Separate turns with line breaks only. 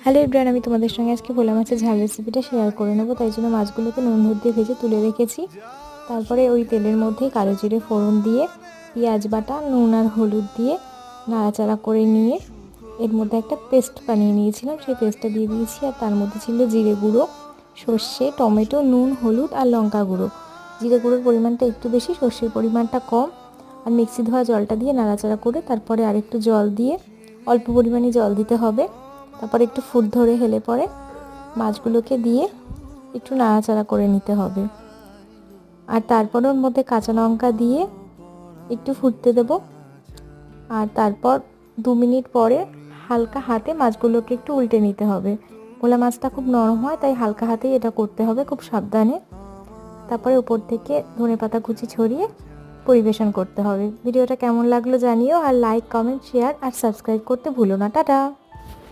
Hello everyone, আমি তোমাদের সঙ্গে আজকে ভোলা মাছের ঝাল রেসিপিটা শেয়ার করে নেবো। তাই জন্য মাছগুলোকে নুন হলুদ দিয়ে ভেজে তুলে রেখেছি। তারপরে ওই তেলের মধ্যেই কালো জিরে ফোড়ন দিয়ে পেঁয়াজ বাটা নুন আর হলুদ দিয়ে নাড়াচাড়া করে নিয়ে এর মধ্যে একটা পেস্ট বানিয়ে নিয়েছিলাম, সেই পেস্টটা দিয়ে দিয়েছি। আর তার মধ্যে ছিল জিরে গুঁড়ো, সর্ষে, টমেটো, নুন, হলুদ আর লঙ্কা গুঁড়ো। জিরে গুঁড়োর পরিমাণটা একটু বেশি, সর্ষের পরিমাণটা কম। আর মিক্সি ধোয়া জলটা দিয়ে নাড়াচাড়া করে তারপরে আরেকটু জল দিয়ে অল্প পরিমাণে জল দিতে হবে। তারপরে একটু ফুট ধরে হেলে পরে মাছগুলোকে দিয়ে একটু নাড়াচাড়া করে নিতে হবে। আর তারপর ওর মধ্যে কাঁচা লঙ্কা দিয়ে একটু ফুটতে দেব। আর তারপর 2 মিনিট পরে হালকা হাতে মাছগুলোকে একটু উল্টে নিতে হবে। ভোলা মাছটা খুব নরম হয়, তাই হালকা হাতেই এটা করতে হবে, খুব সাবধানে। তারপরে উপর থেকে ধনেপাতা কুচি ছড়িয়ে পরিবেশন করতে হবে। ভিডিওটা কেমন লাগলো জানিও, আর লাইক, কমেন্ট, শেয়ার আর সাবস্ক্রাইব করতে ভুলো না। টাটা।